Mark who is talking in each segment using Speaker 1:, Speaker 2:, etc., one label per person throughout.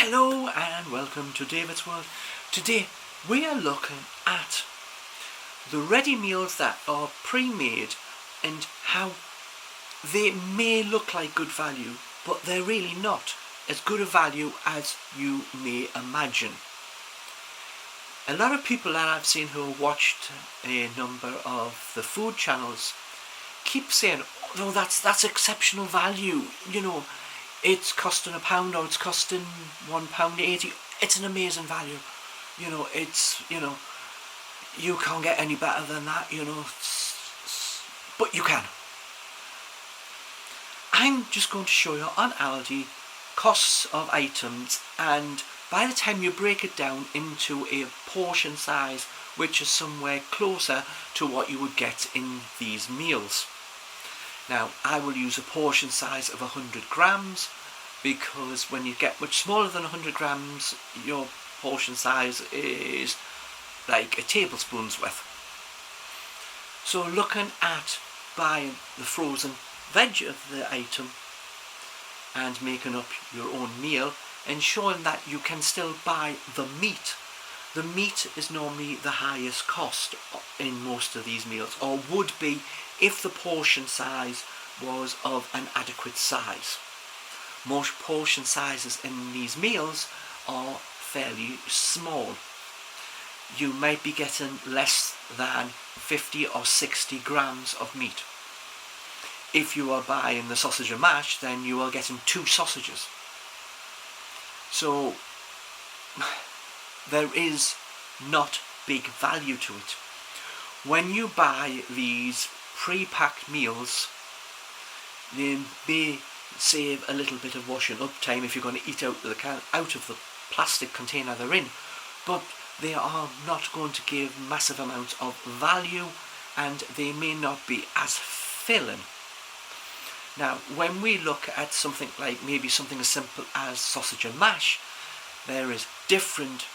Speaker 1: Hello and welcome to David's World. Today we are looking at the ready meals that are pre-made and how they may look like good value, but they're really not as good a value as you may imagine. A lot of people that I've seen who have watched a number of the food channels keep saying, "Oh, no, that's exceptional value. It's costing £1 or it's costing £1.80. It's an amazing value. You can't get any better than that. But you can." I'm just going to show you on Aldi costs of items, and by the time you break it down into a portion size which is somewhere closer to what you would get in these meals. Now, I will use a portion size of 100 grams because when you get much smaller than 100 grams, your portion size is like a tablespoon's worth. So looking at buying the frozen veg of the item and making up your own meal, ensuring that you can still buy the meat. The meat is normally the highest cost in most of these meals, or would be if the portion size was of an adequate size. Most portion sizes in these meals are fairly small. You might be getting less than 50 or 60 grams of meat. If you are buying the sausage and mash, then you are getting 2 sausages. So there is not big value to it. When you buy these pre-packed meals, they may save a little bit of washing up time if you're going to eat out of the plastic container they're in, but they are not going to give massive amounts of value, and they may not be as filling. Now, when we look at something like maybe something as simple as sausage and mash, there is different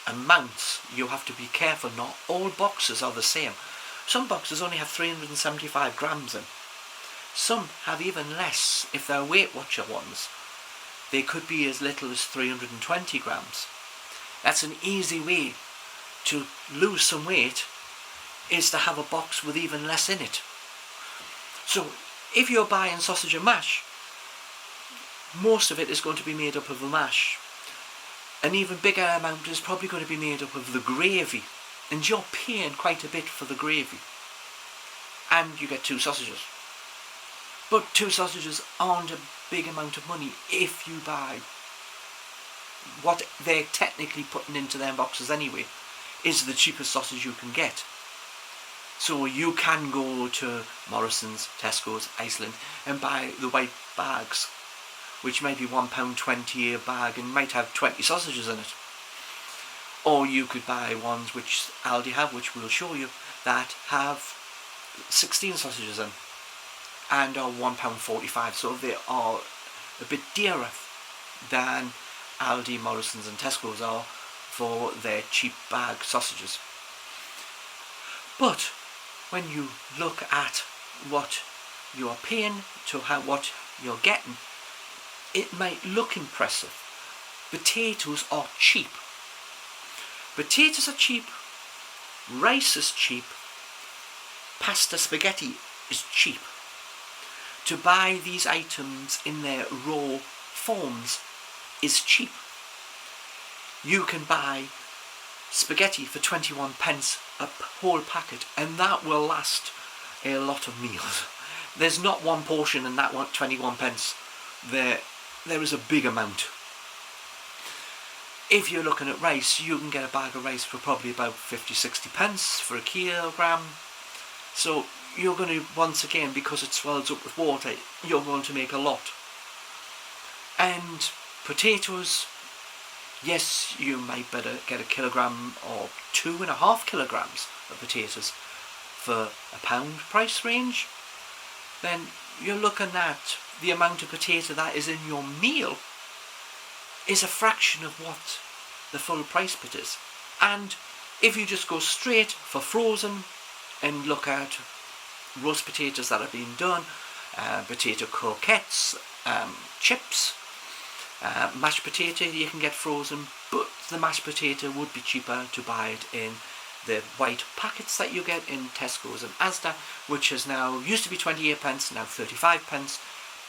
Speaker 1: amounts. You have to be careful. Not all boxes are the same. Some boxes only have 375 grams in. Some have even less if they're Weight Watcher ones. They could be as little as 320 grams. That's an easy way to lose some weight, is to have a box with even less in it. So if you're buying sausage and mash, most of it is going to be made up of the mash. An even bigger amount is probably going to be made up of the gravy, and you're paying quite a bit for the gravy. And you get 2 sausages. But 2 sausages aren't a big amount of money if you buy what they're technically putting into their boxes anyway, is the cheapest sausage you can get. So you can go to Morrison's, Tesco's, Iceland and buy the white bags, which might be £1.20 a bag and might have 20 sausages in it. Or you could buy ones which Aldi have, which we'll show you, that have 16 sausages in and are £1.45. So they are a bit dearer than Aldi, Morrison's and Tesco's are for their cheap bag sausages. But when you look at what you're paying to what you're getting, it might look impressive. Potatoes are cheap. Potatoes are cheap. Rice is cheap. Pasta spaghetti is cheap. To buy these items in their raw forms is cheap. You can buy spaghetti for 21p a whole packet, and that will last a lot of meals. There's not one portion in that 21p. There is a big amount. If you're looking at rice, you can get a bag of rice for probably about 50-60p for a kilogram. So you're going to, once again, because it swells up with water, you're going to make a lot. And potatoes, yes, you might better get a kilogram or 2.5 kilograms of potatoes for £1 price range. Then you're looking at the amount of potato that is in your meal is a fraction of what the full price bit is. And if you just go straight for frozen and look at roast potatoes that are being done, potato croquettes, chips, Mashed potato you can get frozen, but the mashed potato would be cheaper to buy it in the white packets that you get in Tesco's and Asda, which is now, used to be 28 pence, now 35 pence,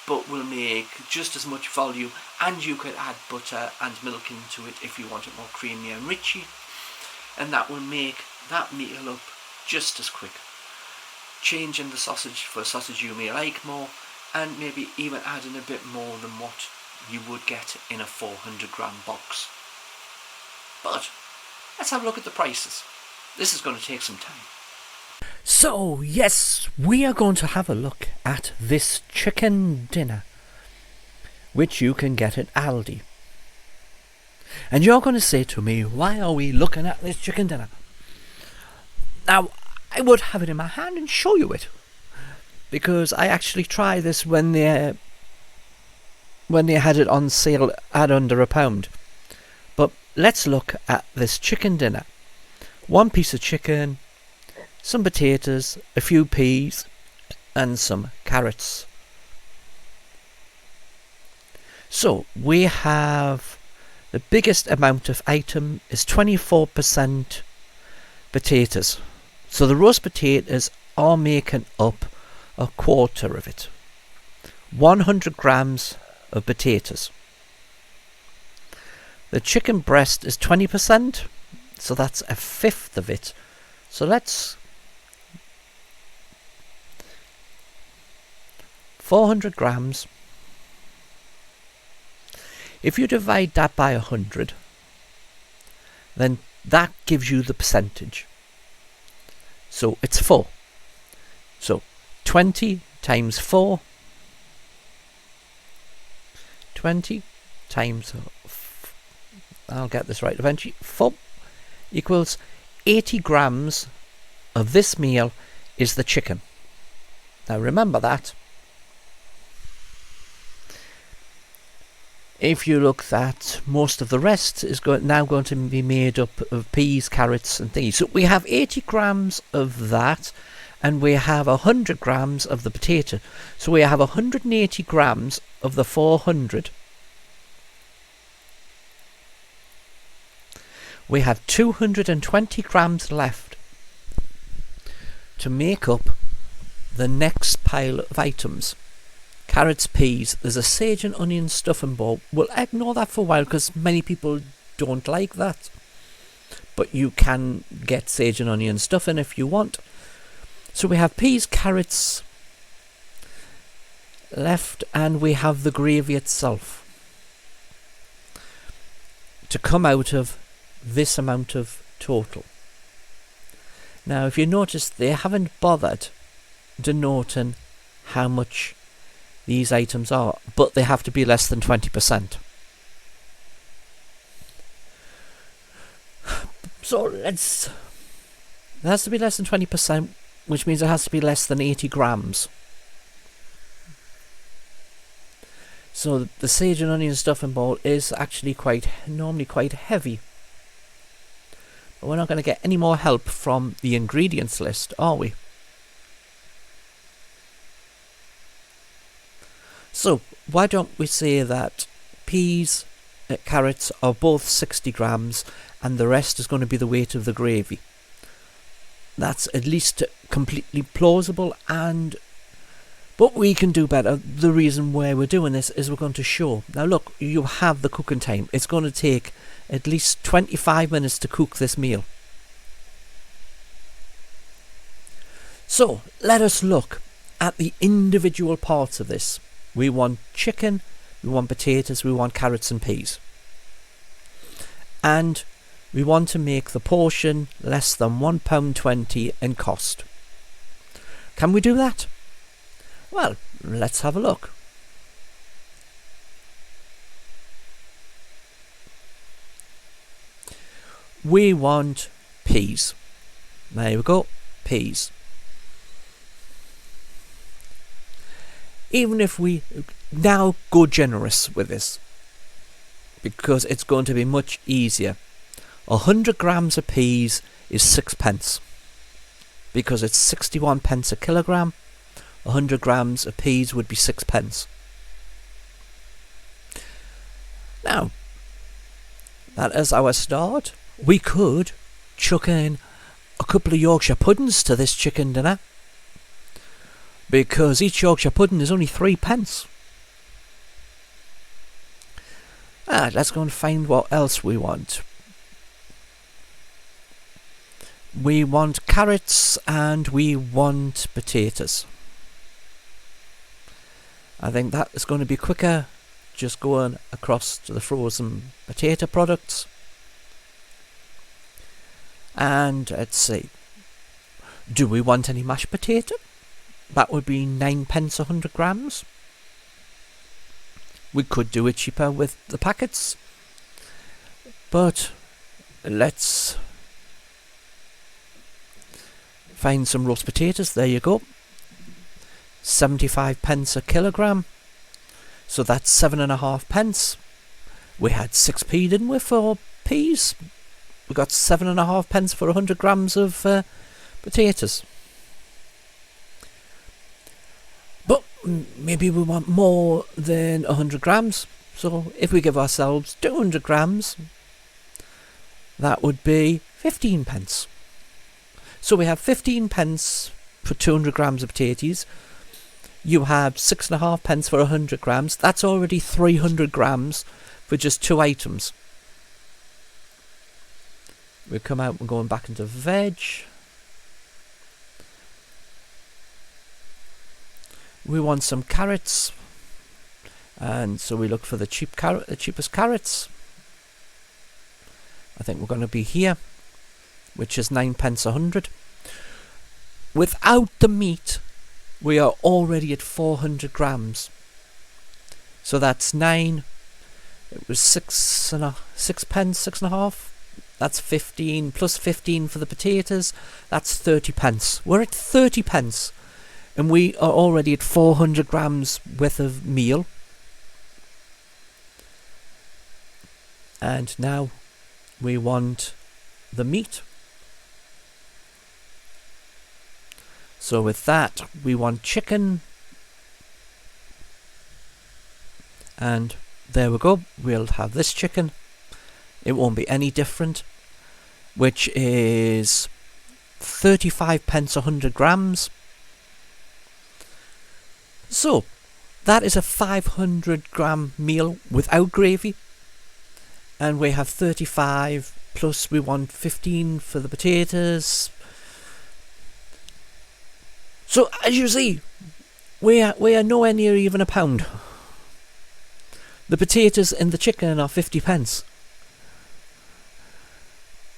Speaker 1: but will make just as much volume, and you could add butter and milk into it if you want it more creamy and richy, and that will make that meal up just as quick. Changing the sausage for a sausage you may like more, and maybe even adding a bit more than what you would get in a 400 gram box. But let's have a look at the prices. This is going to take some time. So yes, we are going to have a look at this chicken dinner, which you can get at Aldi. And you're going to say to me, why are we looking at this chicken dinner? Now, I would have it in my hand and show you it, because I actually tried this when they had it on sale at under £1. But let's look at this chicken dinner. 1 piece of chicken, some potatoes, a few peas, and some carrots. So we have the biggest amount of item is 24% potatoes. So the roast potatoes are making up a quarter of it. 100 grams of potatoes. The chicken breast is 20%, so that's a fifth of it. So let's 400 grams. If you divide that by 100, then that gives you the percentage. So it's 4. So 20 times 4. 20 times, I'll get this right eventually, 4 equals 80 grams of this meal is the chicken. Now remember that. If you look that most of the rest is now going to be made up of peas, carrots and things. So we have 80 grams of that, and we have 100 grams of the potato. So we have 180 grams of the 400. We have 220 grams left to make up the next pile of items. Carrots, peas, there's a sage and onion stuffing bowl. We'll ignore that for a while because many people don't like that. But you can get sage and onion stuffing if you want. So we have peas, carrots left, and we have the gravy itself to come out of this amount of total. Now if you notice, they haven't bothered denoting how much these items are, but they have to be less than 20%. So it has to be less than 20%, which means it has to be less than 80 grams. So the sage and onion stuffing bowl is actually normally quite heavy. But we're not going to get any more help from the ingredients list, are we? So why don't we say that peas, carrots are both 60 grams and the rest is going to be the weight of the gravy. That's at least completely plausible, but we can do better. The reason why we're doing this is we're going to show. Now look, you have the cooking time. It's going to take at least 25 minutes to cook this meal. So let us look at the individual parts of this. We want chicken, we want potatoes, we want carrots and peas. And we want to make the portion less than £1.20 in cost. Can we do that? Well, let's have a look. We want peas. There we go, peas. Even if we now go generous with this, because it's going to be much easier. 100 grams of peas is 6p, because it's 61p a kilogram. 100 grams of peas would be 6p.
Speaker 2: Now, that is our start. We could chuck in a couple of Yorkshire puddings to this chicken dinner, because each Yorkshire pudding is only 3p. Let's go and find what else we want. We want carrots and we want potatoes. I think that is going to be quicker, just going across to the frozen potato products. And let's see, do we want any mashed potato? That would be 9p 100 grams. We could do it cheaper with the packets, but let's find some roast potatoes. There you go, 75p a kilogram, so that's 7.5p. We had 6p, didn't we, for peas? We got 7.5p for 100 grams of potatoes. But maybe we want more than 100 grams. So if we give ourselves 200 grams, that would be 15p. So we have 15p for 200 grams of potatoes. You have 6.5p for 100 grams. That's already 300 grams for just 2 items. We come out and going back into veg. We want some carrots, and so we look for the cheapest carrots. I think we're going to be here, which is 9p 100. Without the meat, we are already at 400 grams. So that's 9. It was 6.5, 6.5. That's 15 plus 15 for the potatoes. That's 30p. We're at 30p, and we are already at 400 grams worth of meal. And now we want the meat. So with that, we want chicken. And there we go. We'll have this chicken. It won't be any different, which is 35p 100 grams. So that is a 500 gram meal without gravy, and we have 35 plus we want 15 for the potatoes. So as you see, we are nowhere near even a pound. The potatoes and the chicken are 50p.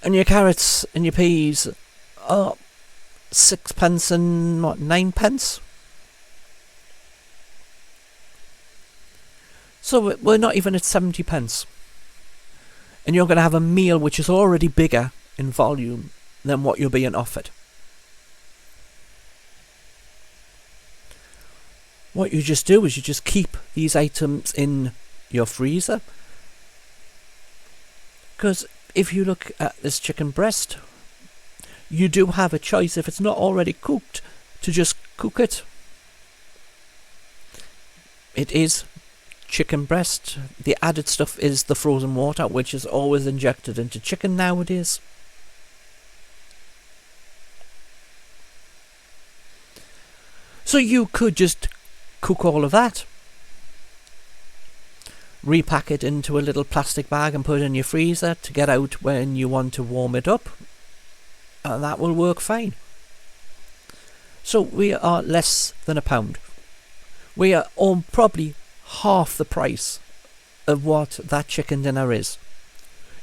Speaker 2: And your carrots and your peas are 6p and 9p. So we're not even at 70p. And you're going to have a meal which is already bigger in volume than what you're being offered. What you just do is you just keep these items in your freezer. Because if you look at this chicken breast, you do have a choice, if it's not already cooked, to just cook it. It is chicken breast. The added stuff is the frozen water, which is always injected into chicken nowadays. So you could just cook all of that, repack it into a little plastic bag and put it in your freezer to get out when you want to warm it up, and that will work fine. So we are less than a pound. We are on probably half the price of what that chicken dinner is.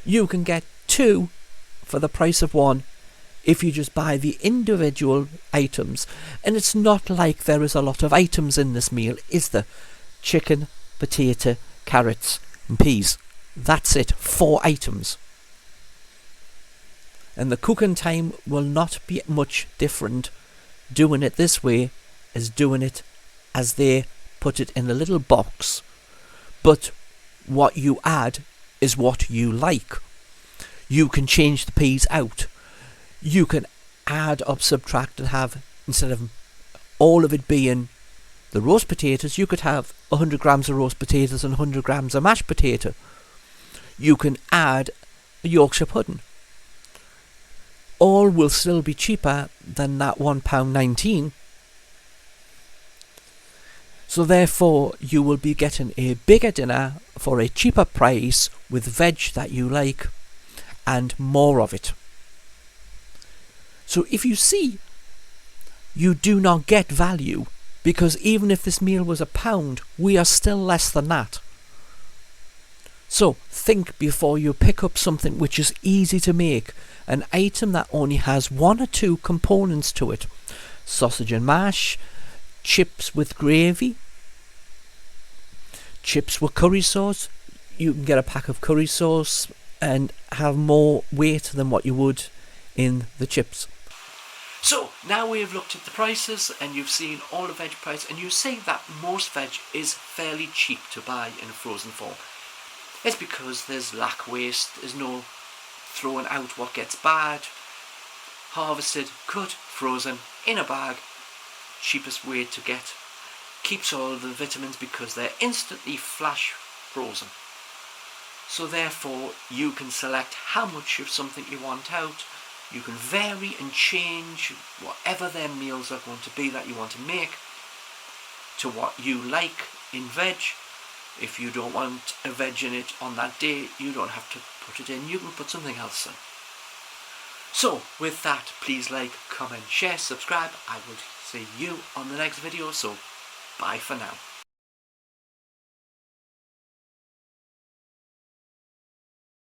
Speaker 2: You can get 2 for the price of 1 if you just buy the individual items. And it's not like there is a lot of items in this meal, is there? Chicken, potato, carrots and peas. That's it, 4 items. And the cooking time will not be much different doing it this way as doing it as they put it in a little box. But what you add is what you like. You can change the peas out. You can add up, subtract, and have, instead of all of it being the roast potatoes, you could have 100 grams of roast potatoes and 100 grams of mashed potato. you can add a Yorkshire pudding. All will still be cheaper than that £1.19. So therefore you will be getting a bigger dinner for a cheaper price with veg that you like and more of it. So if you see, you do not get value, because even if this meal was £1, we are still less than that. So think before you pick up something which is easy to make, an item that only has 1 or 2 components to it: sausage and mash, chips with gravy, chips with curry sauce. You can get a pack of curry sauce and have more weight than what you would in the chips.
Speaker 1: So now we have looked at the prices and you've seen all the veg price, and you see that most veg is fairly cheap to buy in a frozen form. It's because there's lack waste, there's no throwing out what gets bad. Harvested, cut, frozen, in a bag, cheapest way to get. Keeps all the vitamins because they're instantly flash frozen. So therefore you can select how much of something you want out. You can vary and change whatever their meals are going to be that you want to make to what you like in veg. If you don't want a veg in it on that day, you don't have to put it in. You can put something else in. So with that, please like, comment, share, subscribe. I will see you on the next video. So bye for now.